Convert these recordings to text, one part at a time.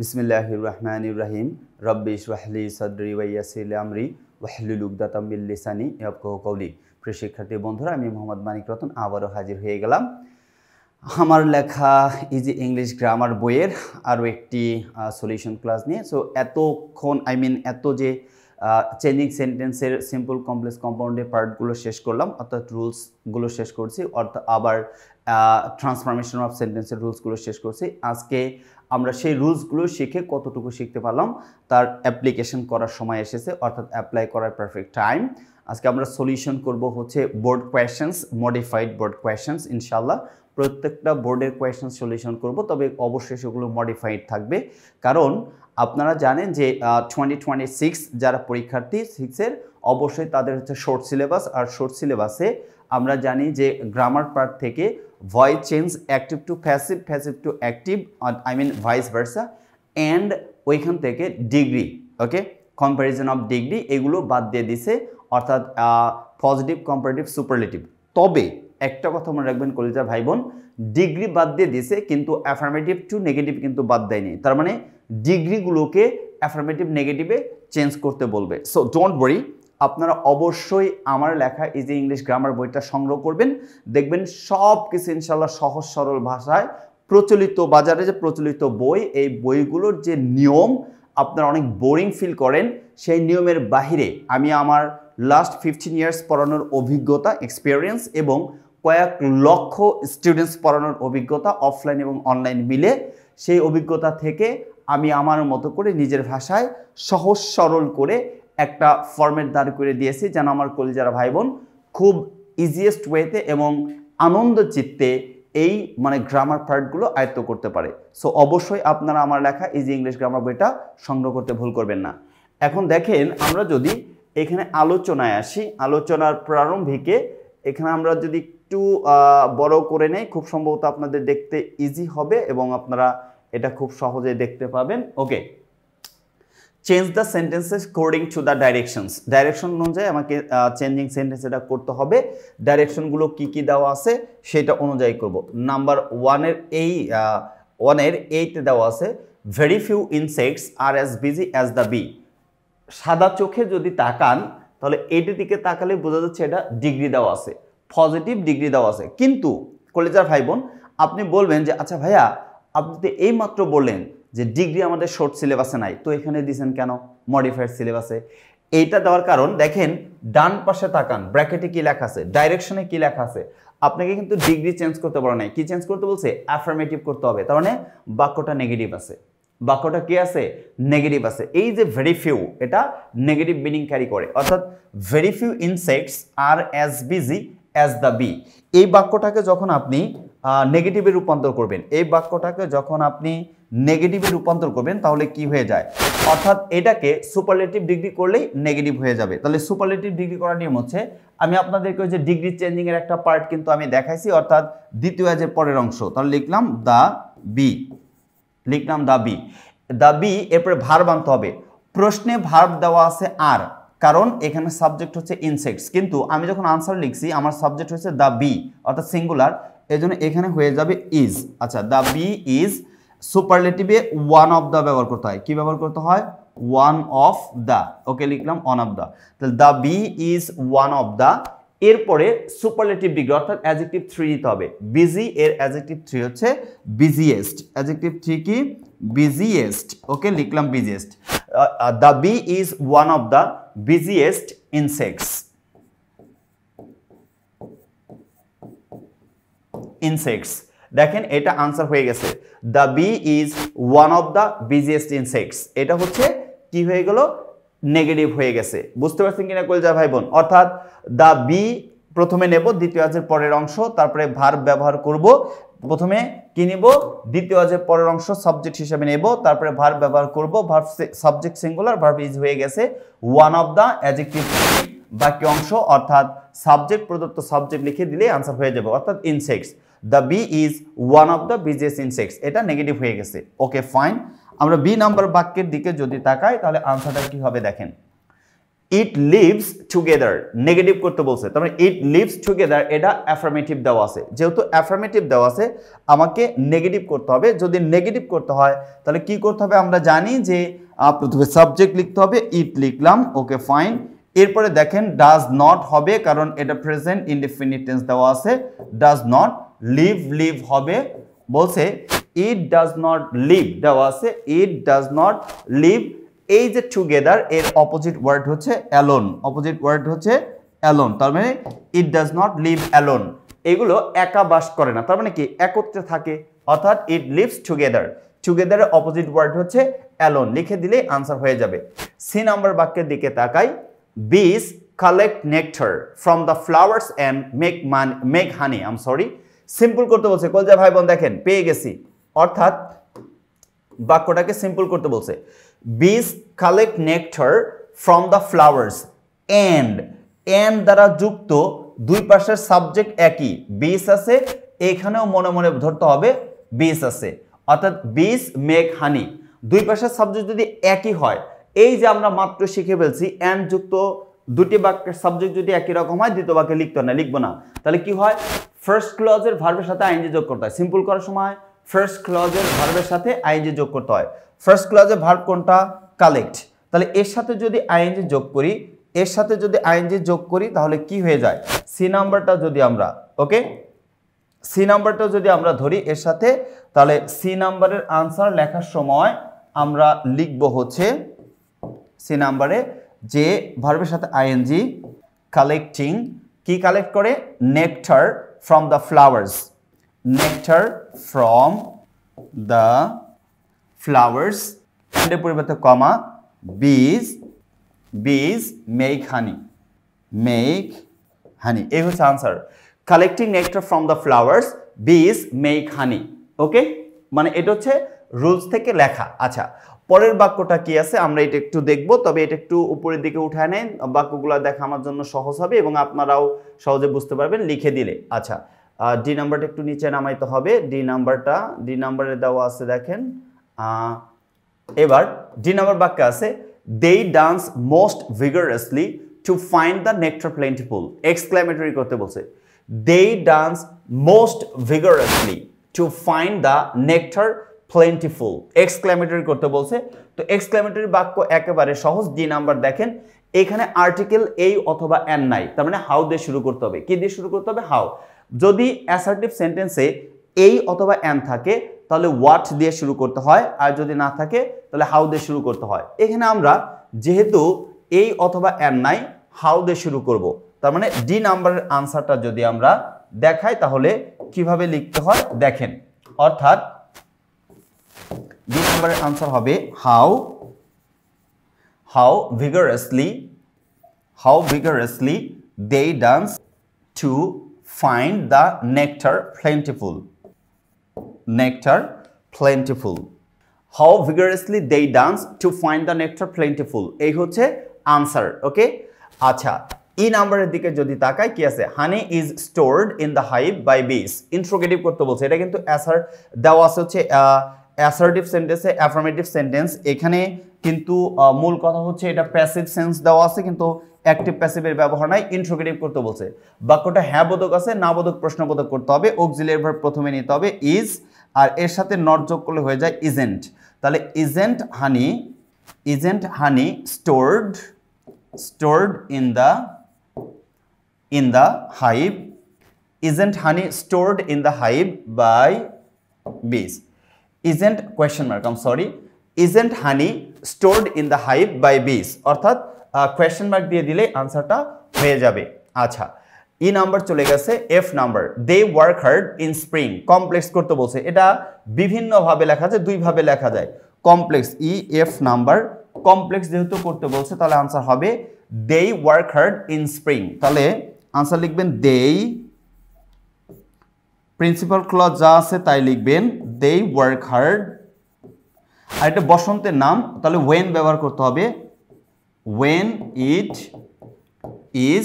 বিসমিল্লাহির রহমানির রহিম রব্বি ইশরাহ লি সাদরি ওয়া ইয়াসসির লি আমরি ওয়াহলুল উকদাতাম মিন লিসানি ইয়াফকাহু কওলি। প্রিয় শিক্ষার্থী বন্ধুরা, আমি মোহাম্মদ মানিক রতন আবারও হাজির হয়ে গেলাম আমার লেখা ইজি ইংলিশ গ্রামার বইয়ের আরও একটি সলিউশন ক্লাস নিয়ে। সো এতক্ষণ এত যে চেঞ্জিং সেন্টেন্সের সিম্পল কমপ্লেক্স কম্পাউন্ডের পার্টগুলো শেষ করলাম, অর্থাৎ রুলসগুলো শেষ করছি, অর্থাৎ আবার ট্রান্সফরমেশন অফ সেন্টেন্সের রুলসগুলো শেষ করছি। আজকে আমরা সেই রুলসগুলো শিখে কতটুকু শিখতে পারলাম তার অ্যাপ্লিকেশন করার সময় এসেছে, অর্থাৎ অ্যাপ্লাই করার পারফেক্ট টাইম। আজকে আমরা সলিউশন করব হচ্ছে board questions, modified board questions. ইনশাআল্লাহ প্রত্যেকটা বোর্ডের কোয়েশ্চেন সলিউশন করব, তবে অবশ্যই সেগুলো মডিফাইড থাকবে। কারণ আপনারা জানেন যে 2026 যারা পরীক্ষার্থী 6-এর, অবশ্যই তাদের হচ্ছে শর্ট সিলেবাস। আর শর্ট সিলেবাসে আমরা জানি যে গ্রামার পার্ট থেকে voice change, active to passive, passive to active, vice versa, and ওইখান থেকে degree, okay, comparison of degree, এগুলো বাদ দিয়ে দিছে, অর্থাৎ পজিটিভ, কম্পারেটিভ, সুপারলেটিভ। তবে একটা কথা মনে রাখবেন কলিজার ভাই বোন, ডিগ্রি বাদ দিয়ে দিছে কিন্তু অ্যাফার্মেটিভ টু নেগেটিভ কিন্তু বাদ দেয়নি। তার মানে ডিগ্রিগুলোকে অ্যাফার্মেটিভ নেগেটিভে চেঞ্জ করতে বলবে। সো ডোন্ট ওয়ারি, আপনারা অবশ্যই আমার লেখা ইজি ইংলিশ গ্রামার বইটা সংগ্রহ করবেন। দেখবেন সব কিছু ইনশাল্লাহ সহজ সরল ভাষায় প্রচলিত, বাজারে যে প্রচলিত বই, এই বইগুলোর যে নিয়ম আপনারা অনেক বোরিং ফিল করেন, সেই নিয়মের বাহিরে আমি আমার লাস্ট 15 ইয়ার্স পড়ানোর অভিজ্ঞতা, এক্সপিরিয়েন্স এবং কয়েক লক্ষ স্টুডেন্টস পড়ানোর অভিজ্ঞতা অফলাইন এবং অনলাইন মিলে, সেই অভিজ্ঞতা থেকে আমি আমার মতো করে নিজের ভাষায় সহজ সরল করে একটা ফরম্যাট দাঁড় করে দিয়েছি, যেন আমার কলিজারা ভাই বোন খুব ইজিয়েস্ট ওয়েতে এবং আনন্দ চিত্তে এই গ্রামার পার্টগুলো আয়ত্ত করতে পারে। সো অবশ্যই আপনারা আমার লেখা ইজি ইংলিশ গ্রামার বইটা সংগ্রহ করতে ভুল করবেন না। এখন দেখেন, আমরা যদি এখানে আলোচনায় আসি, আলোচনার প্রারম্ভিকে এখানে আমরা যদি একটু বড় করে নেই, খুব সম্ভবত আপনাদের দেখতে ইজি হবে এবং আপনারা এটা খুব সহজে দেখতে পাবেন। Okay, change the sentences according to the directions. Direction অনুযায়ী আমাকে চেঞ্জিং সেন্টেন্স এটা করতে হবে। ডাইরেকশনগুলো কি কি দেওয়া আছে সেটা অনুযায়ী করব। নাম্বার 1-এর 8-এ দেওয়া আছে, very few insects are as busy as the bee. সাদা চোখে যদি তাকান তাহলে এইটার দিকে তাকালে বোঝা যাচ্ছে এটা ডিগ্রি দেওয়া আছে, পজিটিভ ডিগ্রি দেওয়া আছে। কিন্তু কলেজার ভাই বোন, আপনি বলবেন যে আচ্ছা ভাইয়া, আপনি তো এইমাত্র বললেন যে ডিগ্রি আমাদের শর্ট সিলেবাসে নাই, তো এখানে দিয়েছেন কেন মডিফাইড সিলেবাসে? এইটা দেওয়ার কারণ, দেখেন ডান পাশে তাকান, ব্র্যাকেটে কি লেখা আছে, ডাইরেকশনে কি লেখা আছে। আপনাকে কিন্তু ডিগ্রি চেঞ্জ করতে পারে নাই। কি চেঞ্জ করতে বলছে? অ্যাফার্মেটিভ করতে হবে। তার মানে বাক্যটা নেগেটিভ আছে, বাক্যটা কি আছে? নেগেটিভ আছে। এই যে ভেরি ফিউ, এটা নেগেটিভ মিনিং ক্যারি করে, অর্থাৎ very few insects are as busy as the bee. এই বাক্যটাকে যখন আপনি নেগেটিভে রূপান্তর করবেন, এই বাক্যটাকে যখন আপনি নেগেটিভে রূপান্তর করবেন তাহলে কি হয়ে যায়? অর্থাৎ এটাকে সুপারলেটিভ ডিগ্রি করলেই নেগেটিভ হয়ে যাবে। তাহলে সুপারলেটিভ ডিগ্রি করার নিয়ম হচ্ছে, আমি আপনাদেরকে ওই যে ডিগ্রি চেঞ্জিং এর একটা পার্ট কিন্তু আমি দেখাইছি, অর্থাৎ দ্বিতীয় অ্যাজের পরের অংশ। তাহলে লিখলাম দ্য বি, লিখলাম দ্য বি, দ্য বি, এরপরে ভার্ব আনতে হবে। প্রশ্নে ভার্ব দেওয়া আছে আর, কারণ এখানে সাবজেক্ট হচ্ছে ইনসেক্টস, কিন্তু আমি যখন আনসার লিখছি আমার সাবজেক্ট হচ্ছে দ্য বি, অর্থাৎ সিঙ্গুলার, এই জন্য এখানে হয়ে যাবে ইজ। আচ্ছা, দ্য বি ইজ, সুপারলেটিভে ওয়ান অফ দ্য ব্যবহার করতে হয়। কি ব্যবহার করতে হয়? One of the. ওকে, লিখলাম ওয়ান অফ দ্য। তাহলে the B is one of the. এরপরে সুপারলেটিভ ডিগ্রি অর্থাৎ অ্যাডজেক্টিভ 3 দিতে হবে। বিজি এর অ্যাডজেক্টিভ 3 হচ্ছে বিজিয়েস্ট। অ্যাডজেক্টিভ 3 কি? বিজিয়েস্ট। ওকে, লিখলাম busiest. The B is one of the busiest insects. Insects, দেখেন এটা আনসার হয়ে গেছে। The B is one of the busiest insects, এটা হচ্ছে কি হয়ে গেল? নেগেটিভ হয়ে গেছে। বুঝতে পারছেন কিনা কলিজার ভাই বোন? অর্থাৎ দ্য বি প্রথমে নেব, দ্বিতীয় অ্যাজের পরের অংশ, তারপরে ভার্ব ব্যবহার করব। প্রথমে কি নিব? দ্বিতীয় অ্যাজের পরের অংশ সাবজেক্ট হিসেবে নেব, তারপরে ভার্ব ব্যবহার করব। Verb subject singular, verb is হয়ে গেছে। ওয়ান অফ দ্য অ্যাডজেক্টিভ বাকি অংশ, অর্থাৎ সাবজেক্ট প্রদত্ত সাবজেক্ট লিখে দিলে আনসার হয়ে যাবে, অর্থাৎ insects. The B is one of the busiest insects, এটা নেগেটিভ হয়ে গেছে। Okay fine. আমরা বি নাম্বার বাক্যের দিকে যদি তাকাই তাহলে আনসারটা কি হবে দেখেন। ইট লিভস টুগেদার নেগেটিভ করতে বলছে, তার মানে ইট লিভস টুগেদার এটা অ্যাফার্মেটিভ দেওয়া আছে, যেহেতু অ্যাফার্মেটিভ দেওয়া আছে আমাকে নেগেটিভ করতে হবে। যদি নেগেটিভ করতে হয় তাহলে কি করতে হবে, আমরা জানি যে প্রথমে সাবজেক্ট লিখতে হবে, ইট লিখলাম, ওকে ফাইন। এরপরে দেখেন ডাজ নট হবে, কারণ এটা প্রেজেন্ট ইনডিফিনিট টেন্স দেওয়া আছে, ডাজ নট। লিভ হবে, বলছে ইট ডাজ নট লিভ দেওয়া আছে, ইট ডাজ নট লিভ। এই যে টুগেদার এর অপোজিট ওয়ার্ড হচ্ছে অ্যালোন, অপোজিট ওয়ার্ড হচ্ছে অ্যালোন, তার মানে it does not live alone. এগুলো একা বাস করে না, তার মানে কি একত্রে থাকে, অর্থাৎ ইট লিভস টুগেদার। টুগেদারের অপোজিট ওয়ার্ড হচ্ছে অ্যালোন, লিখে দিলে আনসার হয়ে যাবে। সি নাম্বার বাক্যের দিকে তাকাই। বিস collect nectar from the flowers and make honey. I am sorry, simple করতে বলছে। কলজা ভাই বোন দেখেন পেয়ে গেছি, অর্থাৎ বাক্যটাকে সিম্পল করতে বলছে। বিস collect nectar from the flowers and দ্বারা যুক্ত, দুই পাশের সাবজেক্ট একই, বিস আছে, এখানেও মনে মনে ধরতে হবে বিস আছে, অর্থাৎ বিস মেক হানি। দুই পাশের সাবজেক্ট যদি একই হয়, এই যে আমরা মাত্র শিখে ফেলছি অ্যান্ড যুক্ত দুটি বাক্যের সাবজেক্ট যদি একই রকম হয় দ্বিতীয় বাক্যে লিখবো না, তাহলে কি হয়, ফার্স্ট ক্লজের ভার্বের সাথে আইএনজি যোগ করতে হয়। সিম্পল করার সময় ফার্স্ট ক্লজের ভার্বের সাথে আইএনজি যোগ করতে হয়। ফার্স্ট ক্লজের ভার্ব কোনটা, কালেক্ট, তাহলে এর সাথে যদি আইএনজি যোগ করি, এর সাথে যদি আইএনজি যোগ করি তাহলে কি হয়ে যায়, সি নাম্বারটা যদি আমরা সি নাম্বারটা যদি আমরা ধরি এর সাথে, তাহলে সি নাম্বারের আনসার লেখার সময় আমরা লিখব হচ্ছে সি নাম্বারে যে ভার্বের সাথে আইএনজি কালেক্টিং, কি কালেক্ট করে, nectar from the flowers, nectar from the flowers, এর পরিবর্তে কমা, বিজ মেক হানি, এই হচ্ছে answer. Collecting nectar from the flowers, বিজ মেক হানি। ওকে, মানে এটা হচ্ছে রুলস থেকে লেখা। আচ্ছা, পরের বাক্যটা কি আছে আমরা এটা একটু দেখব, তবে এটা একটু উপরের দিকে উঠায় নেন, বাক্যগুলো দেখা আমার জন্য সহজ হবে এবং আপনারাও সহজে বুঝতে পারবেন লিখে দিলে। আচ্ছা, ডি নাম্বারটা একটু নিচে নামাইতে হবে, ডি নাম্বারে দেওয়া আছে দেখেন। এবার ডি নাম্বার বাক্যে আছে they dance most vigorously to find the nectar plentiful, exclamatory করতে বলছে। They dance most vigorously to find the nectar plentiful, exclamatory করতে বলছে। তো এক্সক্লেমেটরি বাক্য একেবারে সহজ। ডি নাম্বার দেখেন, এখানে আর্টিকেল এই অথবা এন নাই, তার মানে হাউ দিয়ে শুরু করতে হবে। কি দিয়ে শুরু করতে হবে, হাউ। যদি অ্যাসার্টিভ সেন্টেন্সে এই অথবা এন থাকে তাহলে হোয়াট দিয়ে শুরু করতে হয়, আর যদি না থাকে তাহলে হাউ দিয়ে শুরু করতে হয়। এখানে আমরা যেহেতু এই অথবা এন নাই, হাউ দিয়ে শুরু করব। তার মানে ডি নাম্বারের আনসারটা যদি আমরা দেখাই তাহলে কিভাবে লিখতে হয় দেখেন, অর্থাৎ ডি নাম্বারের আনসার হবে how vigorously they dance to find the nectar plentiful, how vigorously they dance to find the nectar plentiful, এই হচ্ছে আনসার। ওকে, আচ্ছা, ই নাম্বারের দিকে যদি তাকাই কি আছে, honey is stored in the hive by bees, interrogative করতে বলছে। এটা কিন্তু অ্যাসার দেওয়া আছে হচ্ছে অ্যাসার্টিভ সেন্টেন্সে অ্যাফার্মেটিভ সেন্টেন্স, এখানে কিন্তু মূল কথা হচ্ছে এটা প্যাসিভ সেন্স দেওয়া আছে, কিন্তু অ্যাক্টিভ প্যাসিভের ব্যবহার নাই, ইন্ট্রোগেটিভ করতে বলছে। বাক্যটা হ্যাঁ বোধক আছে, না বোধক প্রশ্নবোধক করতে হবে, অক্সিলিয়ারি ভার্ব প্রথমে নিতে হবে ইজ, আর এর সাথে নট যোগ করলে হয়ে যায় ইজেন্ট। তাহলে isn't honey stored in the hive, isn't honey stored in the hive by bees, isn't honey stored in the hive by bees, অর্থাৎ কোয়েশ্চেন মার্ক দিয়ে দিলে আনসারটা হয়ে যাবে। আচ্ছা, ই নাম্বার চলে গেছে, F number they work hard in spring, complex করতে বলছে। এটা বিভিন্ন ভাবে লেখা যায়, দুই ভাবে লেখা যায়, complex, E F number complex যেহেতু করতে বলছে তাহলে আনসার হবে they work hard in spring. তাহলে আনসার লিখবেন দে, প্রিন্সিপাল ক্লজ যা আছে তাই লিখবেন, দে ওয়ার্ক হার্ড। আর এটা বসন্তের নাম, তাহলে ওয়েন ব্যবহার করতে হবে, ওয়েন ইট ইজ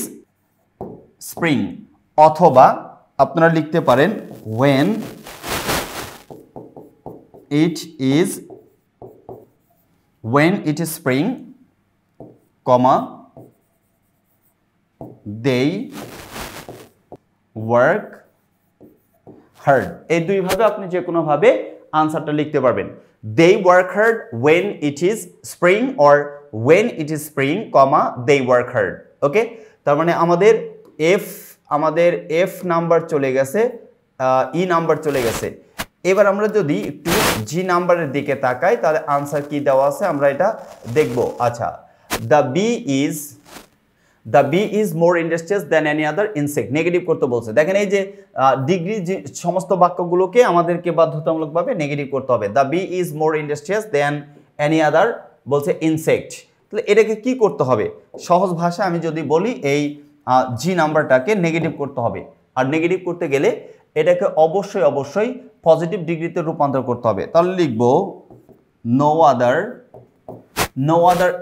স্প্রিং, অথবা আপনারা লিখতে পারেন when it is spring, comma they work hard। এই দুইভাবে আপনি যে কোনো ভাবে আনসারটা লিখতে পারবেন। they work hard when it is spring or when it is spring, they work hard। ওকে, তার মানে আমাদের এফ নাম্বার চলে গেছে, ই নাম্বার চলে গেছে। এবার আমরা যদি একটু জি নাম্বারের দিকে তাকাই তাহলে আনসার কি দেওয়া আছে আমরা এটা দেখব। আচ্ছা, the B is more industrious than any other insect, negative করতে বলছে। দেখেন এই যে ডিগ্রি যে সমস্ত বাক্যগুলোকে আমাদেরকে বাধ্যতামূলকভাবে নেগেটিভ করতে হবে। The B is more industrious than any other বলছে ইনসেক্ট, তাহলে এটাকে কি করতে হবে? সহজ ভাষায় আমি যদি বলি এই জি নাম্বারটাকে নেগেটিভ করতে হবে। আর নেগেটিভ করতে গেলে এটাকে অবশ্যই পজিটিভ ডিগ্রিতে রূপান্তর করতে হবে। তাহলে লিখব no other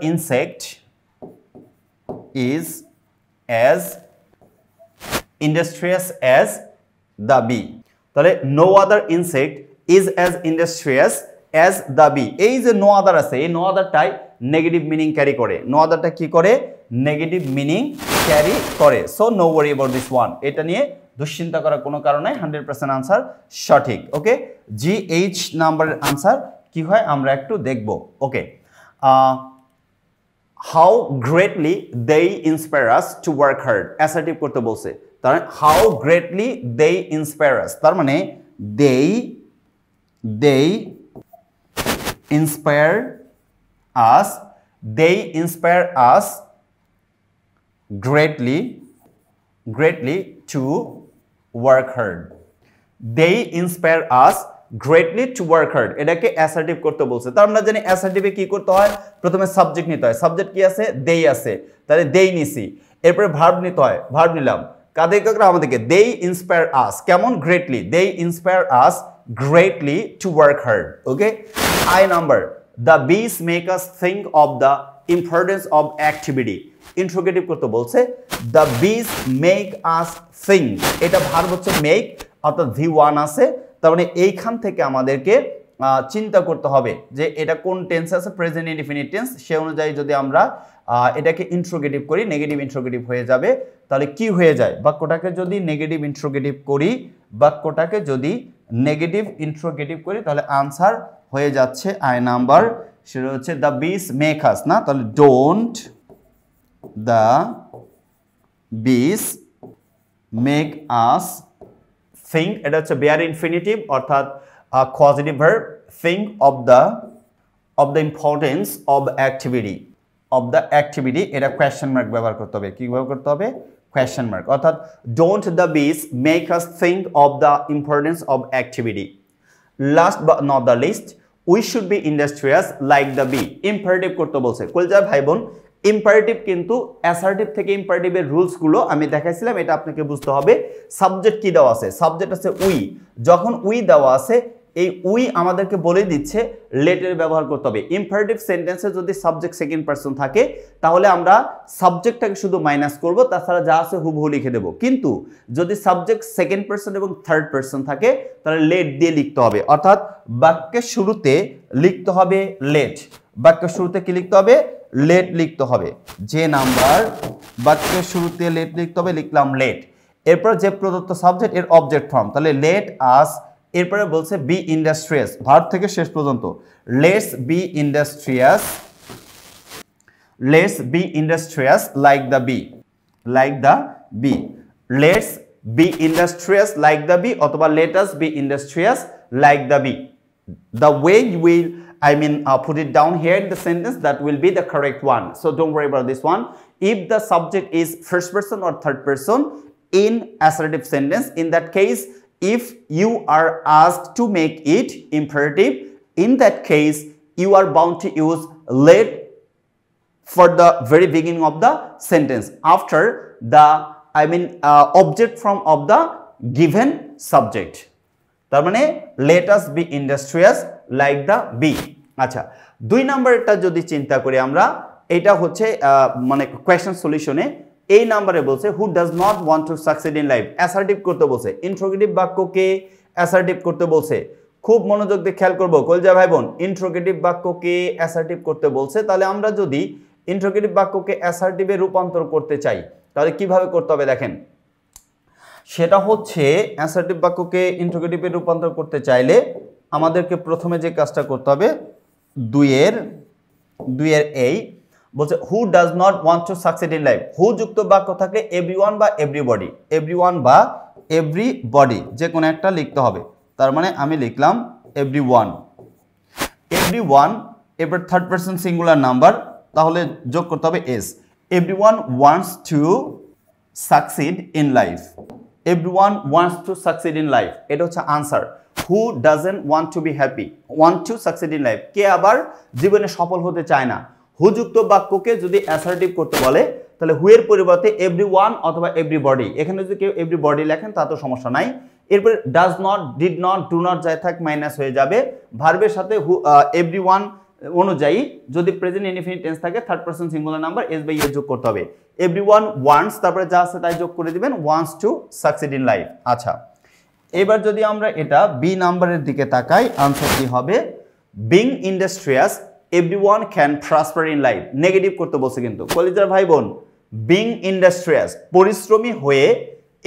insect is as industrious as the bee। তাহলে no other insect is as industrious as the bee। এই যে no other আছে, এই no otherটাই নেগেটিভ মিনিং ক্যারি করে। no otherটা কি করে? নেগেটিভ মিনিং ক্যারি করে। So no worry about this one, এটা নিয়ে দুশ্চিন্তা করার কোনো কারণ নাই, 100% আনসার সঠিক। ওকে, জি এইচ নাম্বারের আনসার কি হয় আমরা একটু দেখব। ওকে, how greatly they inspire us to work hard, assertive করতে বলছে। তার মানে how greatly they inspire us, তার মানে they inspire us greatly to work hard। they inspire us greatly to work hard, এটাকে অ্যাসার্টিভ করতে বলছে। তার আমরা জানি অ্যাসার্টিভে কি করতে হয়? প্রথমে সাবজেক্ট নিতে হয়। সাবজেক্ট কি আছে? দেই আছে, তাহলে দেই নিছি। এরপরে ভার্ব নিতে হয়, ভার্ব নিলাম। কাদেরকে? আমাদেরকে। they inspire us কেমন? greatly, they inspire us greatly to work hard। Okay, I number, the bees make us think of the importance of activity, interrogative করতে বলছে। the bees make us think, এটা verb হচ্ছে make, অর্থাৎ V1 আছে। তার মানে এইখান থেকে আমাদেরকে চিন্তা করতে হবে যে এটা কোন টেন্স আছে, প্রেজেন্ট ইনডিফিনিট টেন্স। সে অনুযায়ী যদি আমরা এটাকে ইন্ট্রোগেটিভ করি, নেগেটিভ ইন্ট্রোগেটিভ হয়ে যাবে। তাহলে কি হয়ে যায়? বাক্যটাকে যদি নেগেটিভ ইন্ট্রোগেটিভ করি তাহলে আনসার হয়ে যাচ্ছে আই নাম্বার, সেটা হচ্ছে দ্য বিস মেক আস, না? তাহলে ডোন্ট দ্য বিস মেক আস think, এটা হচ্ছে bare infinitive অর্থাৎ causative verb, think of the importance of activity, এটা question mark ব্যবহার করতে হবে। কি ব্যবহার করতে হবে? question mark, অর্থাৎ don't the bees make us think of the importance of activity। last but not the least, we should be industrious like the bee, imperative করতে বলছে। কলজার ভাই বোন, ইম্পারেটিভ কিন্তু অ্যাসার্টিভ থেকে ইম্পারেটিভের রুলস গুলো আমি দেখাইছিলাম, এটা আপনাকে বুঝতে হবে। সাবজেক্ট কি দেওয়া আছে? সাবজেক্ট আছে উই। যখন উই দেওয়া আছে, এই উই আমাদেরকে বলে দিচ্ছে লেটের ব্যবহার করতে হবে। ইম্পারেটিভ সেন্টেন্সে যদি সাবজেক্ট সেকেন্ড পারসন থাকে তাহলে আমরা সাবজেক্টটাকে শুধু মাইনাস করব, তাছাড়া যা আছে হুবহু লিখে দেব। কিন্তু যদি সাবজেক্ট সেকেন্ড পারসন এবং থার্ড পারসন থাকে তাহলে লেট দিয়ে লিখতে হবে, অর্থাৎ বাক্যের শুরুতে লিখতে হবে লেট। বাক্যের শুরুতে কি লিখতে হবে? লেট লিখতে হবে। যে নাম্বার বাক্যের শুরুতে লেট লিখতে হবে, লিখলাম লেট। এরপর যে প্রদত্ত সাবজেক্ট এর অবজেক্ট ফর্ম, তাহলে লেট আস। এরপরে বলছে বি ইন্ডাস্ট্রিয়াস, ভার্ব থেকে শেষ পর্যন্ত। Let's be industrious like the bee, let's be industrious like the bee, অথবা let us be industrious like the bee. The way you will put it down here in the sentence, that will be the correct one. So don't worry about this one. If the subject is first person or third person in assertive sentence, in that case, if you are asked to make it imperative, in that case, you are bound to use let for the very beginning of the sentence after the object form of the given subject। তার মানে let us be industrious like the bee। আচ্ছা, 2 নাম্বারটা যদি চিন্তা করি আমরা, এটা হচ্ছে মানে কোয়েশ্চন সলিউশনে এই নাম্বারে বলছে who does not want to succeed in life, assertive করতে বলছে। ইন্ট্রোগেটিভ বাক্যকে অ্যাসার্টিভ করতে বলছে। খুব মনোযোগ দিয়ে খেয়াল করব কলজা ভাই বোন, ইন্ট্রোগেটিভ বাক্যকে অ্যাসার্টিভ করতে বলছে। তাহলে আমরা যদি ইন্ট্রোগেটিভ বাক্যকে অ্যাসার্টিভে রূপান্তর করতে চাই তাহলে কিভাবে করতে হবে দেখেন, সেটা হচ্ছে অ্যাসার্টিভ বাক্যকে ইন্টারোগেটিভে রূপান্তর করতে চাইলে আমাদেরকে প্রথমে যে কাজটা করতে হবে, দুইয়ের এই বলছে who does not want to succeed in life. Who যুক্ত বাক্য থাকলে এভরিওয়ান বা এভরিবডি, এভরিওয়ান বা এভরিবডি যে কোনো একটা লিখতে হবে। তার মানে আমি লিখলাম এভরিওয়ান, এভরিওয়ান, এবার থার্ড পারসন সিঙ্গুলার নাম্বার, তাহলে যোগ করতে হবে S. Everyone wants to succeed in life, everyone wants to succeed in life, এটা হচ্ছে answer. Who doesn't want to be happy, want to succeed in life, কে আবার জীবনে সফল হতে চায় না। হুযুক্ত বাক্যকে যদি অ্যাসার্টিভ করতে বলে তাহলে হু এর পরিবর্তে এভরিওয়ান অথবা এভরিবডি, এখানে যদি কেউ এভরিবডি লেখেন তা তো সমস্যা নাই। এরপর does not, did not, do not যাই থাক মাইনাস হয়ে যাবে। ভার্বের সাথে এভরিওয়ান অনুযায়ী যদি প্রেজেন্ট ইনডিফিনিট টেন্স থাকে third person singular number S বাই এ যোগ করতে হবে। এভরিওয়ান ওয়ান্টস, তারপরে যা আছে তাই যোগ করে দিবেন, wants to succeed in life. আচ্ছা, এবার যদি আমরা এটা বি নাম্বারের দিকে তাকাই, আনসার কি হবে? Being industrious everyone can prosper in life. Negative করতে বলছে কিন্তু কলিজার ভাই বোন, বিং ইন্ডাস্ট্রিয়াস পরিশ্রমী হয়ে,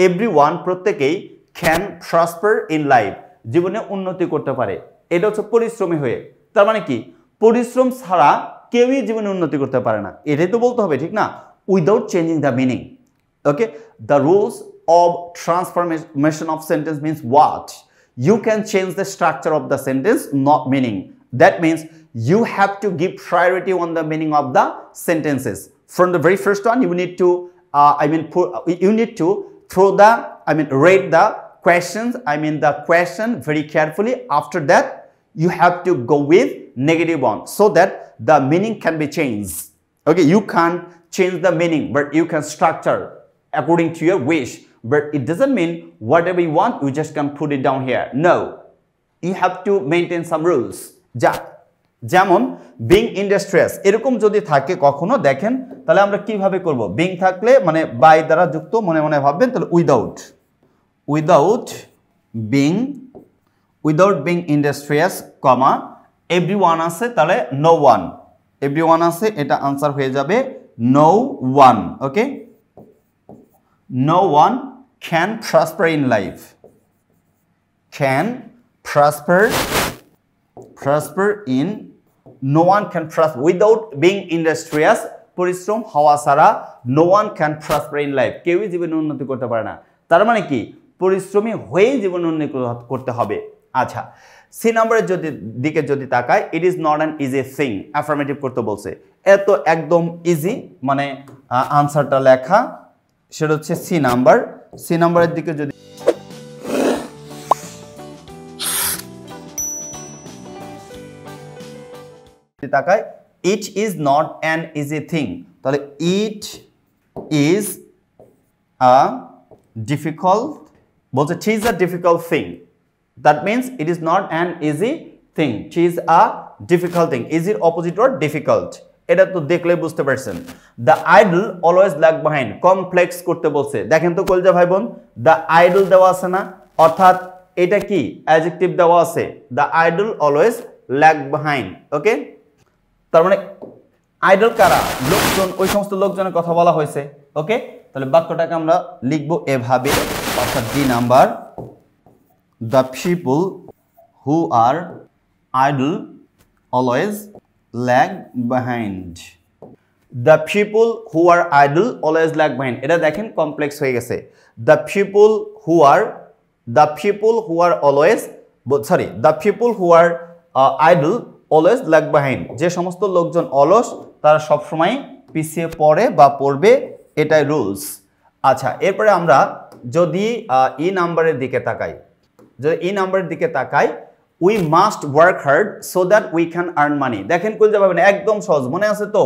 এভরিওয়ান প্রত্যেকেই, ক্যান প্রসপার ইন লাইফ জীবনে উন্নতি করতে পারে। এটা হচ্ছে পরিশ্রমী হয়ে, তার মানে কি পরিশ্রম ছাড়া কেউই জীবনে উন্নতি করতে পারে না, এটাই তো বলতে হবে, ঠিক না? Without changing the meaning. Okay, the rules of transformation of sentence means what? You can change the structure of the sentence, not meaning. That means you have to give priority on the meaning of the sentences. From the very first one, you need to, you need to read the questions, the question very carefully. After that, you have to go with negative one so that the meaning can be changed. Okay, you can't change the meaning, but you can structure according to your wish. But it doesn't mean whatever you want, you just can put it down here. No, you have to maintain some rules. যেমন being industrious এরকম যদি থাকে কখনো, দেখেন তাহলে আমরা কিভাবে করব? being থাকলে মানে বাই দ্বারা যুক্ত, মনে মনে ভাববেন, তাহলে without being industrious, কমা everyone আছে, তাহলে no one, everyone আছে, এটা আনসার হয়ে যাবে no one. Okay, no one can prosper in life, can prosper in, no one can prosper without being industrious, পরিশ্রম হওয়া ছাড়া no one can prosper in life, কেউই জীবনে উন্নতি করতে পারে না। তার মানে কি পরিশ্রমী হয়ে জীবনে উন্নতি করতে হবে। আচ্ছা, সি নাম্বারের দিকে যদি তাকায়, it is not an easy thing, affirmative করতে বলছে, এত একদম ইজি মানে আনসারটা লেখা, সেটা হচ্ছে সি নাম্বার। সি নাম্বারের দিকে যদি তাকায়, it is not an easy thing, তাহলে ইট ইজ আ ডিফিকাল্ট, বলছে it is a difficult thing, that means it is not an easy thing, it is a difficult thing. ইজির opposite word difficult, এটা তো দেখলে বুঝতে পারছেন। The idle always lag behind, complex করতে বলছে, দেখেন তো কলজা ভাই বোন, দ্য আইডল দেওয়া আছে না, অর্থাৎ এটা কি অ্যাডজেক্টিভ দেওয়া আছে, the idle always lag behind. Okay, তার মানে আইডল কারা? লোকজন, ওই সমস্ত লোকজনের কথা বলা হয়েছে। ওকে, তাহলে বাক্যটাকে আমরা লিখবো এভাবে, অর্থাৎ D number, the people who are idle always lag behind, the people who are idle always lag behind, এটা দেখেন কমপ্লেক্স হয়ে গেছে। the people who are always, sorry, the people who are idle always lag behind, যে সমস্ত লোকজন অলস তারা সব সময় পিছিয়ে পড়ে বা পড়বে, এটাই রুলস। আচ্ছা, এরপরে আমরা যদি ই নাম্বারের দিকে তাকাই, we must work hard so that we can earn money, দেখেন কইতে পারবেন একদম সহজ, মনে আছে তো?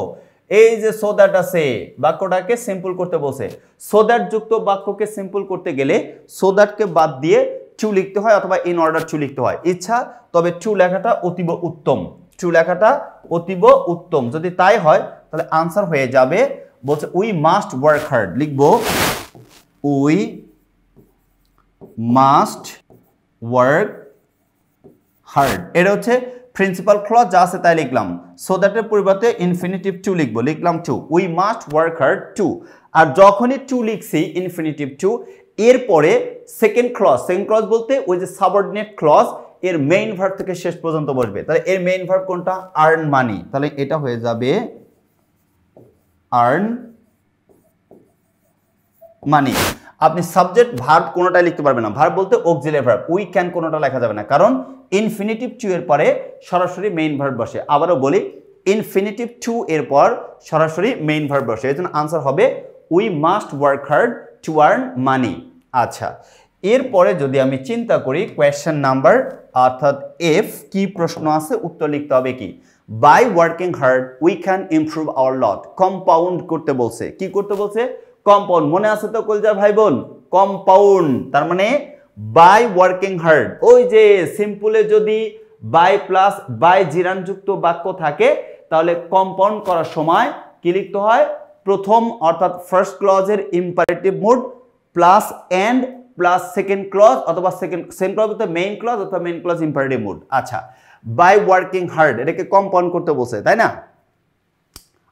এই যে so that আছে, বাক্যটাকে সিম্পল করতে বলছে, so that যুক্ত বাক্যকে সিম্পল করতে গেলে so that কে বাদ দিয়ে টু লিখতে হয় অথবা in order to লিখতে হয়, ইচ্ছা তবে টু লেখাটা অতীব উত্তম, যদি তাই হয় তাহলে আনসার হয়ে যাবে, বলছে we must work hard, লিখবো we must work হার্ড, এটা হচ্ছে প্রিন্সিপাল ক্লজ যা আছে তাই লিখলাম। সো দ্যাটের পরিবর্তে ইনফিনিটিভ টু লিখবো, লিখলাম to. We must work hard to. আর যখনই টু লিখছি ইনফিনিটিভ টু, এরপরে সেকেন্ড ক্লজ বলতে ওই যে সাবঅর্ডিনেট ক্লজ এর মেইন ভার্ব থেকে শেষ পর্যন্ত বসবে। তাহলে এর মেইন ভার্ব কোনটা? Earn money. তাহলে এটা হয়ে যাবে আর্ন মানি। আপনি সাবজেক্ট ভার্ব কোনোটাই লিখতে পারবেন না। ভার্ব বলতে অক্সিলারি ভার্ব, উই ক্যান কোনোটা লেখা যাবে না, কারণ ইনফিনিটিভ টু এর পরে সরাসরি মেইন ভার্ব বসে। আবারও বলি, ইনফিনিটিভ টু এর পর সরাসরি মেইন ভার্ব বসে। এই জন্য আনসার হবে we must work hard to earn money. আচ্ছা, এরপরে যদি আমি চিন্তা করি কোয়েশ্চেন নাম্বার অর্থাৎ এফ, কি প্রশ্ন আছে, উত্তর লিখতে হবে কি? By working hard we can improve our lot. Compound করতে বলছে। কি করতে বলছে? কম্পাউন্ড। মনে আছে তো কলজার ভাই বোন? কম্পাউন্ড তার মানে বাই ওয়ার্কিং হার্ড। ওই যে সিম্পলে যদি বাই প্লাস বাই জিরানযুক্ত বাক্য থাকে তাহলে কম্পাউন্ড করার সময় কি লিখতে হয়? প্রথম অর্থাৎ ফার্স্ট ক্লজের imperative mood plus and plus second clause অথবা সেকেন্ড ক্লজ অথবা মেইন ক্লজ অথবা মেইন ক্লজ ইম্পারেটিভ মুড। আচ্ছা, বাই ওয়ার্কিং হার্ড এটাকে কম্পাউন্ড করতে বলছে, তাই না?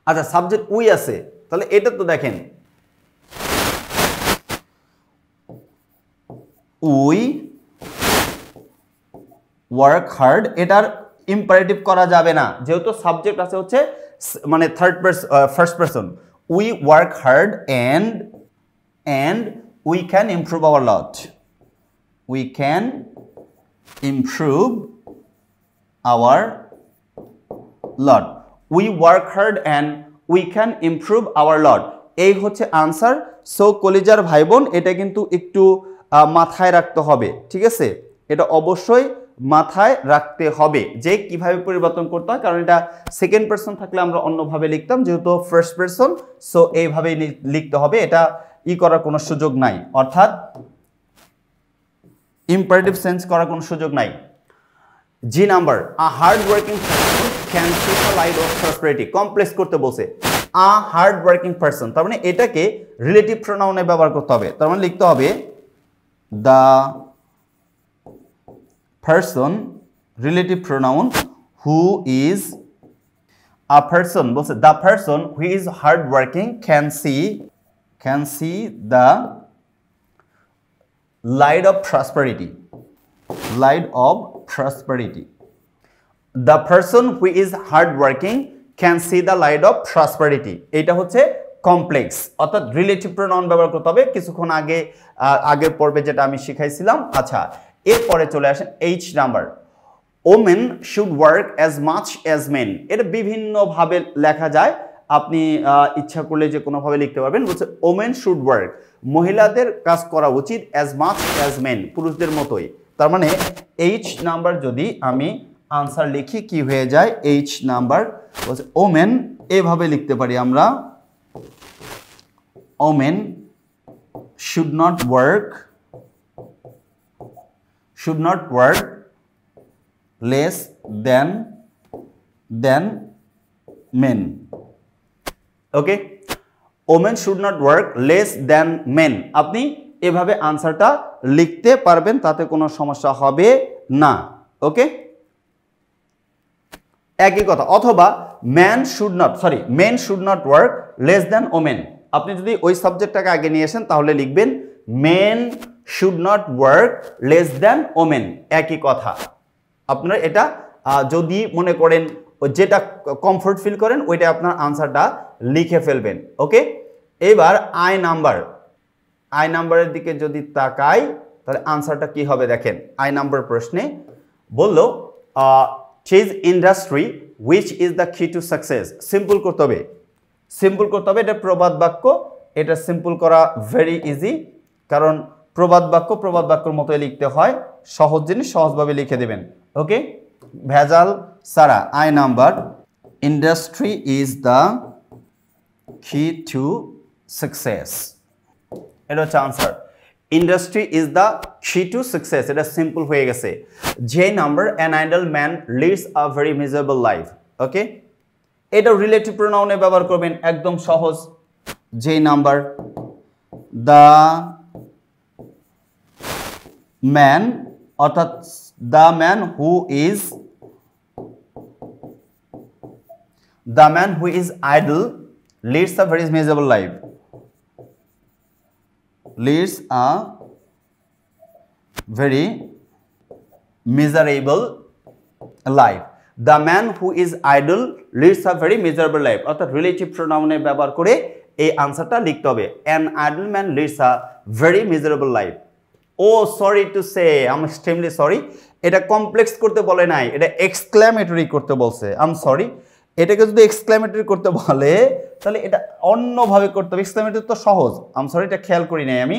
আচ্ছা, সাবজেক্ট উই আছে, তাহলে এটা তো দেখেন উই ওয়ার্ক হার্ড, এটার ইম্পারেটিভ করা যাবে না যেহেতু সাবজেক্ট আছে হচ্ছে মানে first person. We work hard and we can improve our lot. We can improve our lot. We work hard and we can improve our lot. এই হচ্ছে আনসার। সো কলিজার ভাই বোন, এটা কিন্তু একটু মাথায় রাখতে হবে, ঠিক আছে? এটা অবশ্যই মাথায় রাখতে হবে যে কিভাবে পরিবর্তন করতে হয়, কারণ এটা সেকেন্ড পারসন থাকলে আমরা অন্যভাবে লিখতাম, যেহেতু ফার্স্ট পারসন সো এইভাবেই লিখতে হবে। এটা করার কোনো সুযোগ নাই, অর্থাৎ ইম্পারেটিভ সেন্স করার কোনো সুযোগ নাই। G number, a hard working person can see the light of prosperity. Complex করতে বলছে আ হার্ড ওয়ার্কিং পারসন, তার মানে এটাকে রিলেটিভ প্রোনাউনে ব্যবহার করতে হবে। তার মানে লিখতে হবে the person, relative pronoun, who is a person বলছে the person who is hard working can see the light of prosperity. Light of prosperity. The person who is hardworking can see the light of prosperity. এটা হচ্ছে complex, অর্থাৎ relative pronoun ব্যবহার করতে হবে। কিছুক্ষণ আগের পর্বে যেটা আমি শিখাইছিলাম। আচ্ছা, এরপরে চলে আসেন H number, women should work as much as men. এটা বিভিন্নভাবে লেখা যায়, আপনি ইচ্ছা করলে যে কোনোভাবে লিখতে পারবেন। বলছে ওমেন শুড ওয়ার্ক, মহিলাদের কাজ করা উচিত, অ্যাজ মাচ অ্যাজ মেন, পুরুষদের মতোই। তার মানে এইচ নাম্বার যদি আমি আনসার লিখি কি হয়ে যায়? এইচ নাম্বার বলছে ওমেন, এভাবে লিখতে পারি আমরা, women should not work less then men. Okay, women should not work less than men. আপনি এভাবে আনসারটা লিখতে পারবেন, তাতে কোনো সমস্যা হবে না। ওকে, একই কথা। অথবা men should not work less than women. আপনি যদি ওই সাবজেক্টটাকে আগে নিয়ে আসেন তাহলে লিখবেন men should not work less than women. একই কথা। আপনারা এটা যদি মনে করেন যেটা কমফোর্ট ফিল করেন ওইটা আপনার আনসারটা লিখে ফেলবেন। ওকে, এবার আই নাম্বারের দিকে যদি তাকাই তাহলে আনসারটা কি হবে দেখেন। আই নাম্বার প্রশ্নে বলল cheese industry which is the key to success. Simple করতে হবে, এটা প্রবাদ বাক্য। এটা সিম্পল করা ভেরি ইজি, কারণ প্রবাদ বাক্যর মতোই লিখতে হয়। সহজ জিনিস সহজভাবে লিখে দেবেন। ওকে, ভেজাল সারা। I number, industry is the key to success. এটা হচ্ছে answer. Industry is the key to success, এটা সিম্পল হয়ে গেছে। যে number, an idle man leads a very miserable life. Okay, এটা রিলেটিভ প্রোনাউনে ব্যবহার করবেন, একদম সহজ। যে নাম্বার, দ্য ম্যান, অর্থাৎ the man who is the man who is idle leads a very miserable life, leads a very miserable life. The man who is idle leads a very miserable life, অর্থাৎ relative প্রোনাউনে ব্যবহার করে এই আনসারটা লিখতে হবে। An idle man leads a very miserable life. Oh sorry to say, I am extremely sorry. এটা complex করতে বলে নাই, এটা এক্সক্লেমেটরি করতে বলছে। I am sorry. এটাকে যদি এক্সক্লেমেটরি করতে বলে তাহলে এটা অন্যভাবে করতে হবে। এক্সক্লেমেটরি তো সহজ, আই এম সরি এটা খেয়াল করি নাই আমি।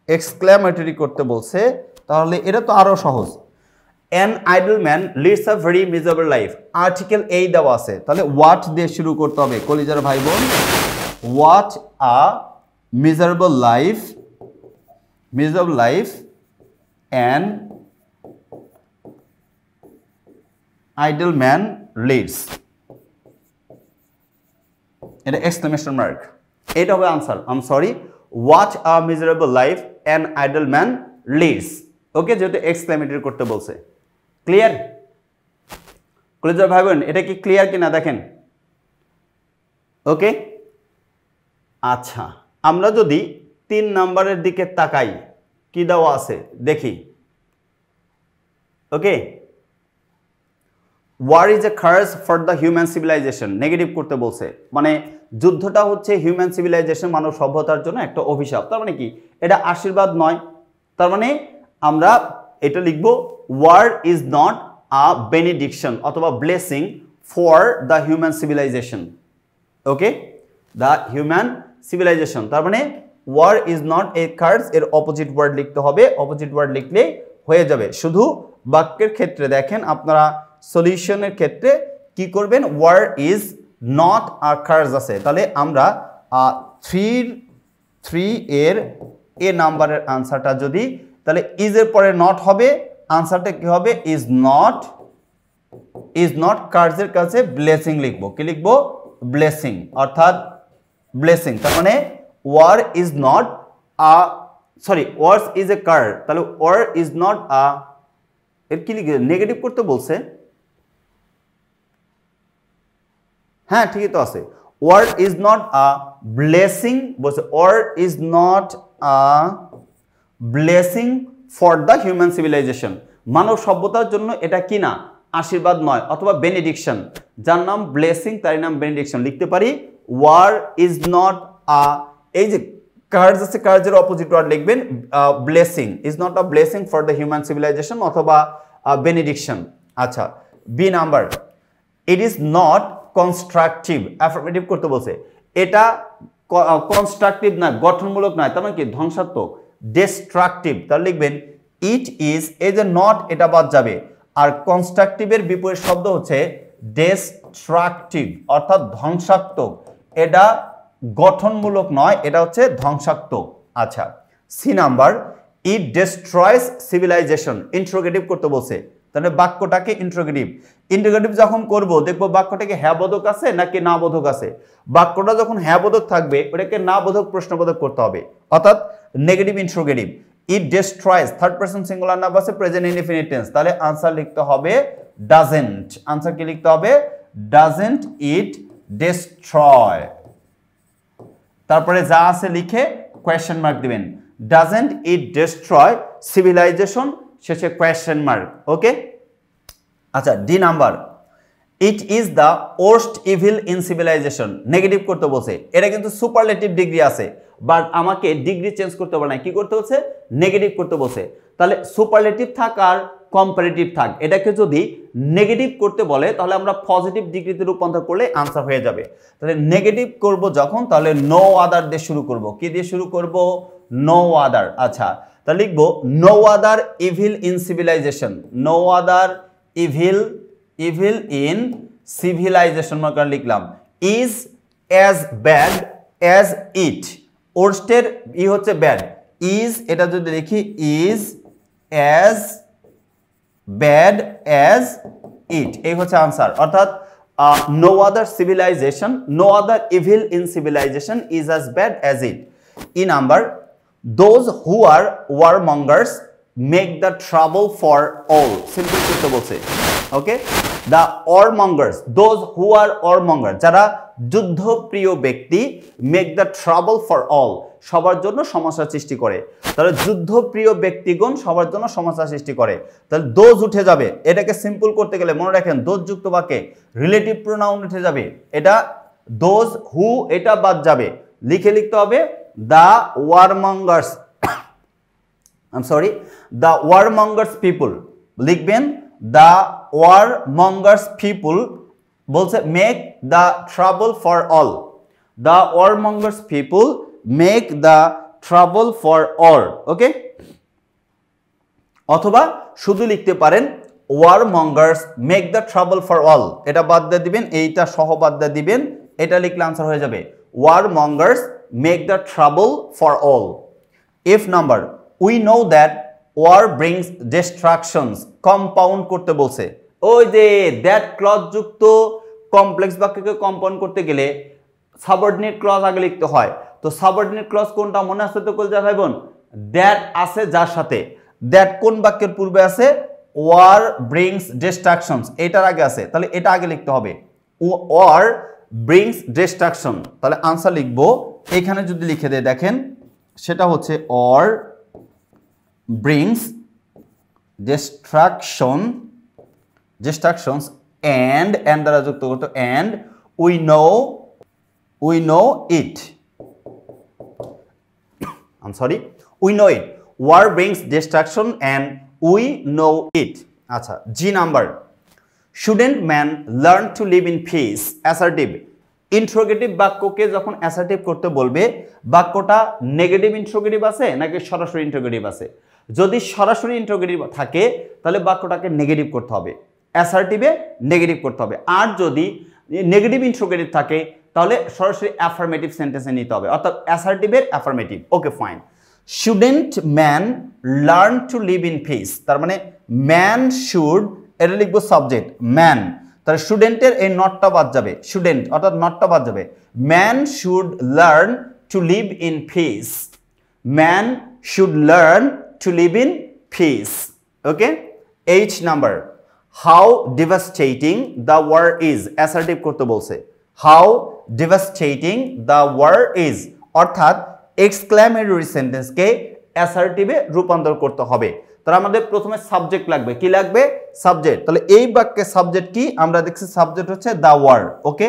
এক্সক্লেমেটরি করতে বলছে তাহলে এটা তো আরো সহজ। An idle man leads a very miserable life, article এই দেওয়া আছে, তাহলে হোয়াট দিয়ে শুরু করতে হবে কলিজার ভাই বোন। What a miserable life, miserable life an idle man leads, এটা এক্সক্লেমেশন মার্ক, এটা হবে answer. I am sorry, what a miserable life an idle man leads। ওকে, যেহেতু এক্সক্লেমেটরি করতে বলছে। ক্লিয়ার কলেজের ভাই বোন, এটা কি ক্লিয়ার কিনা দেখেন। ওকে, আচ্ছা আমরা যদি 3 নাম্বারের দিকে তাকাই কি দেওয়া আছে দেখি। Okay, war is a curse for the human civilization, negative করতে বলছে, মানে যুদ্ধটা হচ্ছে হিউম্যান সিভিলাইজেশন মানব সভ্যতার জন্য একটা অভিশাপ। তার মানে কি, এটা আশীর্বাদ নয়। তার মানে আমরা এটা লিখব war is not a benediction অথবা blessing for the human civilization. Okay, the human civilization, তার মানে war is not a curse, এর অপোজিট ওয়ার্ড লিখতে হবে। অপোজিট ওয়ার্ড লিখলে হয়ে যাবে। শুধু বাক্যের ক্ষেত্রে দেখেন আপনারা সলিউশনের ক্ষেত্রে কি করবেন, war is not a curse আছে, তাহলে আমরা 3 এর এ নাম্বারের আনসারটা যদি, তাহলে ইজ এর পরে নট হবে, আনসারটা কি হবে, ইজ নট কার্সের কাছে ব্লেসিং লিখবো। কি লিখবো, ব্লেসিং, অর্থাৎ ব্লেসিং। তার মানে war is not a, sorry wars is a curse, তাহলে ওয়ার ইজ নট আ, এর কি লিখে নেগেটিভ করতে বলছে। হ্যাঁ ঠিকই তো আছে। War is not a blessing বলছে, war is not a blessing for the human civilization, মানব সভ্যতার জন্য এটা কি না, আশীর্বাদ নয়, অথবা বেনিডিকশন, যার নাম ব্লেসিং তার নাম বেনিডিকশন লিখতে পারি। ওয়ার ইজ নট আ, এই যে কার্স আছে কার্সের অপোজিট ওয়ার্ড লিখবেন blessing, is not a blessing for the human civilization অথবা বেনিডিকশন। আচ্ছা B number, it is not constructive, affirmative করতে বলছে, এটা কনস্ট্রাকটিভ না, গঠনমূলক নয়, তার মানে কি ধ্বংসাত্মক, ডিস্ট্রাকটিভ, তাহলে লিখবেন ইট ইজ, এই যে নট এটা বাদ যাবে, আর কনস্ট্রাকটিভের বিপরীত শব্দ হচ্ছে ডিস্ট্রাকটিভ, অর্থাৎ ধ্বংসাত্মক, এটা গঠনমূলক নয়, এটা হচ্ছে ধ্বংসাত্মক। আচ্ছা সি নাম্বার, ইট ডিস্ট্রয়স সিভিলাইজেশন, ইন্ট্রোগেটিভ করতে বলছে, তাহলে বাক্যটাকে ইন্ট্রোগেটিভ, ইন্ট্রোগেটিভ যখন করব দেখবো বাক্যটাকে হ্যাঁ বোধক আছে নাকি না বোধক আছে। বাক্যটা যখন হ্যাঁ বোধক থাকবে ওটাকে না বোধক প্রশ্নবোধক করতে হবে, অর্থাৎ নেগেটিভ ইন্ট্রোগেটিভ। ইট ডিস্ট্রয়স, থার্ড পারসন সিঙ্গুলার নাম্বার আছে, প্রেজেন্ট ইনডিফিনিট টেন্স, তাহলে আনসার লিখতে হবে ডাজেন্ট। আনসার কি লিখতে হবে, ডাজেন্ট ইট ডিস্ট্রয়, তারপরে যা আছে লিখে কোয়েশ্চেন মার্ক দিবেন, ডাজেন্ট ইট ডিস্ট্রয় সিভিলাইজেশন, শেষে কোয়েশ্চেন মার্ক। ওকে, আচ্ছা D number, it is the worst evil in civilization, negative করতে বলছে, এটা কিন্তু সুপারলেটিভ ডিগ্রি আছে, বাট আমাকে ডিগ্রি চেঞ্জ করতে হবে না, কি করতে বলছে, নেগেটিভ করতে বলছে। তাহলে সুপারলেটিভ থাক আর কম্পারেটিভ থাক, এটাকে যদি নেগেটিভ করতে বলে তাহলে আমরা পজিটিভ ডিগ্রিতে রূপান্তর করলে আনসার হয়ে যাবে। তাহলে নেগেটিভ করব যখন, তাহলে নো আদার দিয়ে শুরু করব, কি দিয়ে শুরু করব, নো আদার। আচ্ছা তাহলে লিখবো no other evil in civilization, no other evil in civilization marker লিখলাম, is as bad as it, ওর্স্টের ই হচ্ছে ব্যাড, ইজ এটা যদি দেখি is as bad as it, এই হচ্ছে আনসার। অর্থাৎ no other civilization, no other evil in civilization is as bad as it. E number, those who are warmongers make the trouble for all, simple করতে বলছে। ওকে, the ওয়ারমঙ্গার্স, those who আর ওয়ারমঙ্গার, যারা যুদ্ধপ্রিয় ব্যক্তি, make the trouble for all, সবার জন্য সমস্যা সৃষ্টি করে। তাহলে যুদ্ধপ্রিয় ব্যক্তিগণ সবার জন্য সমস্যা সৃষ্টি করে, তাহলে দোজ উঠে যাবে। এটাকে সিম্পল করতে গেলে মনে রাখেন দোজ যুক্ত বাক্যে রিলেটিভ প্রোনাউন উঠে যাবে, এটা দোজ হু এটা বাদ যাবে, লিখতে হবে the warmongers, the warmongers people, লিখবেন দ্য ওয়ারমঙ্গার্স পিপল, বলছে make the trouble for all, the warmongers people make the trouble for all. Okay, অথবা শুধু লিখতে পারেন warmongers make the trouble for all, এটা বাদ দিয়ে দিবেন, এইটা সহ বাদ দিয়ে দিবেন, এটা লিখলে আনসার হয়ে যাবে warmongers make the trouble for all. If number, we know that war brings destructions, compound করতে বলছে, ওই যে দ্যাট ক্লজ যুক্ত কমপ্লেক্স বাক্যকে কম্পাউন্ড করতে গেলে সাবঅর্ডিনেট ক্লজ আগে লিখতে হয়। তো সাবঅর্ডিনেট ক্লজ কোনটা মনে আছে তো কলজা ভাই বোন? দ্যাট আছে যার সাথে, দ্যাট কোন বাক্যের পূর্বে আছে? ওয়ার ব্রিংস ডিস্ট্রাকশনস, এটার আগে আছে, তাহলে এটা আগে লিখতে হবে ওয়ার ব্রিংস ডিস্ট্রাকশন। তাহলে আনসার লিখবো এখানে যদি লিখে দেয় দেখেন, সেটা হচ্ছে ওয়ার ব্রিংস ডিস্ট্রাকশনস and দ্বারা যুক্ত করতে, and we know it, I'm sorry, we know it, war brings destruction and we know it। আচ্ছা, G number, shouldn't man learn to live in peace, assertive, interrogative বাক্যকে যখন assertive করতে বলবে, বাক্যটা negative interrogative আছে নাকি সরাসরি ইন্ট্রোগেটিভ আছে? যদি সরাসরি ইন্ট্রোগেটিভ থাকে তাহলে বাক্যটাকে নেগেটিভ করতে হবে, অ্যাসার্টিভে নেগেটিভ করতে হবে। আর যদি নেগেটিভ ইন্ট্রোগেটিভ থাকে তাহলে সরাসরি অ্যাফার্মেটিভ সেন্টেন্সে নিতে হবে, অর্থাৎ অ্যাসার্টিভের affirmative. Okay fine, shouldn't man learn to live in peace, তার মানে ম্যান শুড, এটা লিখবো সাবজেক্ট ম্যান, তাহলে স্টুডেন্টের এই নটটা বাদ যাবে, স্টুডেন্ট অর্থাৎ নটটা বাদ যাবে, man should learn to live in peace, man should learn to live in peace. Okay, H number, how devastating the war is, assertive করতে বলছে, how devastating the war is, অর্থাৎ এক্সক্লেমেটরি সেন্টেন্সকে অ্যাসার্টিভে রূপান্তর করতে হবে। তাহলে আমাদের প্রথমে সাবজেক্ট লাগবে, কি লাগবে? সাবজেক্ট। তাহলে এই বাক্যের সাবজেক্ট কি? আমরা দেখছি সাবজেক্ট হচ্ছে দ্য ওয়ার। ওকে,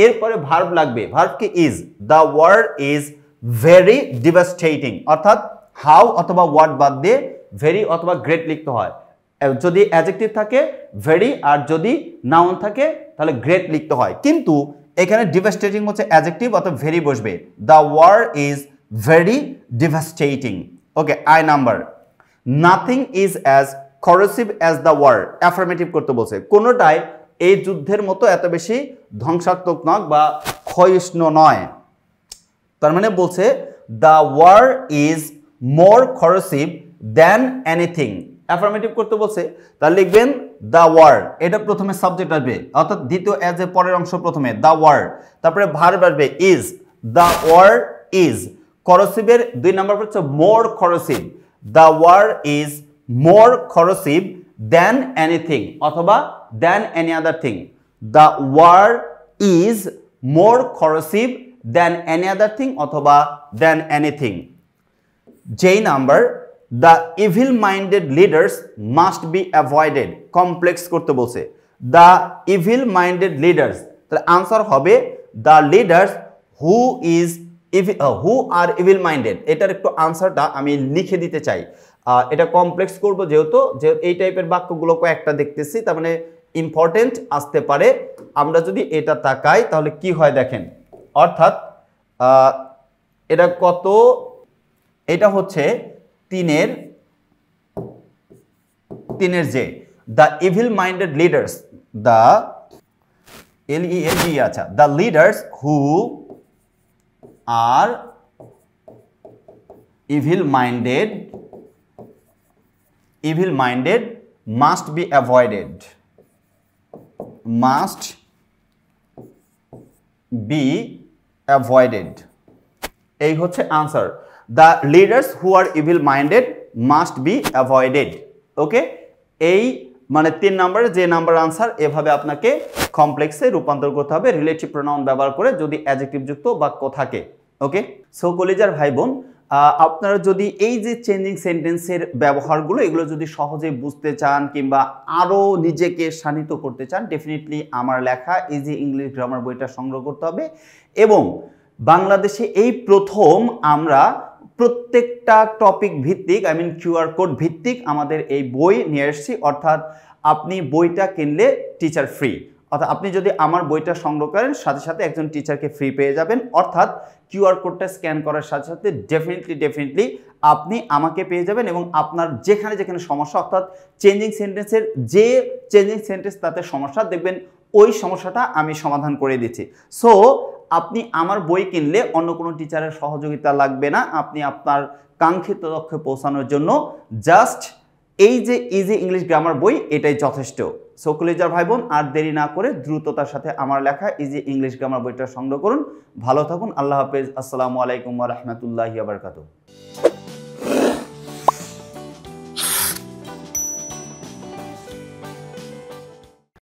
এরপরে ভার্ব লাগবে, ভার্ব কি? Is, the war is very devastating, অর্থাৎ হাউ অথবা হোয়াট বাদ দিয়ে ভেরি অথবা গ্রেট লিখতে হয়। যদি অ্যাডজেক্টিভ থাকে ভেরি, আর যদি নাউন থাকে তাহলে গ্রেট লিখতে হয়, কিন্তু এখানে ডিভাস্টেটিং হচ্ছে অ্যাডজেক্টিভ, অর্থাৎ ভেরি বসবে, the war is very devastating. Okay, I number, nothing is as corrosive as the war, affirmative করতে বলছে, কোনোটাই এই যুদ্ধের মতো এত বেশি ধ্বংসাত্মক নয় বা ক্ষয়িষ্ণু নয়। তার মানে বলছে the war is more corrosive than anything, affirmative করতে বলছে, তাহলে লিখবেন দ্য ওয়ার, এটা প্রথমে সাবজেক্ট আসবে, অর্থাৎ দ্বিতীয় অ্যাজ এ পরের অংশ প্রথমে দ্য ওয়ার, তারপরে ভার্ব আসবে ইজ, দ্য ওয়ার ইজ, করসিভের 2 নাম্বার হচ্ছে more corrosive, the war is more corrosive than anything অথবা than any other thing, the war is more corrosive than any other thing অথবা than anything. যেই number, the evil minded leaders must be avoided, complex করতে বলছে, the evil minded leaders, তাহলে answer হবে the leaders who are evil minded. এটার একটু আনসারটা আমি লিখে দিতে চাই, এটা কমপ্লেক্স করব যেহেতু এই টাইপের বাক্যগুলো কয়েকটা দেখতেছি, তার মানে ইম্পর্টেন্ট আসতে পারে। আমরা যদি এটা তাকাই তাহলে কি হয় দেখেন, অর্থাৎ এটা কত, এটা হচ্ছে 3-এর যে, the evil minded leaders, the LELD, আচ্ছা, the leaders who are evil minded must be avoided, এই হচ্ছে answer, the leaders who are evil minded must be avoided. Okay, এই মানে 3 নম্বরে যে নাম্বার আনসার, এভাবে আপনাকে কমপ্লেক্সে রূপান্তর করতে হবে রিলেটিভ প্রোনাউন ব্যবহার করে যদি অ্যাডজেক্টিভ যুক্ত বাক্য থাকে। ওকে, সো কলিজার ভাই বোন, আপনারা যদি এই যে চেঞ্জিং সেন্টেন্সের ব্যবহারগুলো এগুলো যদি সহজে বুঝতে চান কিংবা আরও নিজেকে শানিত করতে চান, ডেফিনেটলি আমার লেখা ইজি ইংলিশ গ্রামার বইটা সংগ্রহ করতে হবে। এবং বাংলাদেশে এই প্রথম আমরা প্রত্যেকটা টপিক ভিত্তিক কিউআর কোড ভিত্তিক আমাদের এই বই নিয়ে এসেছি, অর্থাৎ আপনি বইটা কিনলে টিচার ফ্রি, অর্থাৎ আপনি যদি আমার বইটা সংগ্রহ করেন সাথে সাথে একজন টিচারকে ফ্রি পেয়ে যাবেন, অর্থাৎ কিউআর কোডটা স্ক্যান করার সাথে সাথে ডেফিনেটলি আপনি আমাকে পেয়ে যাবেন এবং আপনার যেখানে যেখানে সমস্যা, অর্থাৎ চেঞ্জিং সেন্টেন্সের যে চেঞ্জিং সেন্টেন্স তাতে সমস্যা দেখবেন ওই সমস্যাটা আমি সমাধান করে দিচ্ছি। সো আপনি আমার বই কিনলে অন্য কোনো টিচারের সহযোগিতা লাগবে না, আপনি আপনার কাঙ্ক্ষিত লক্ষ্যে পৌঁছানোর জন্য জাস্ট এই যে ইজি ইংলিশ গ্রামার বই এটাই যথেষ্ট। সো কলিজার ভাই বোন, আর দেরি না করে দ্রুততার সাথে আমার লেখা ইজি ইংলিশ গ্রামার বইটা সংগ্রহ করুন। ভালো থাকুন, আল্লাহ হাফেজ, আসসালামু আলাইকুম ওয়া রাহমাতুল্লাহি ওয়া বারাকাতুহু।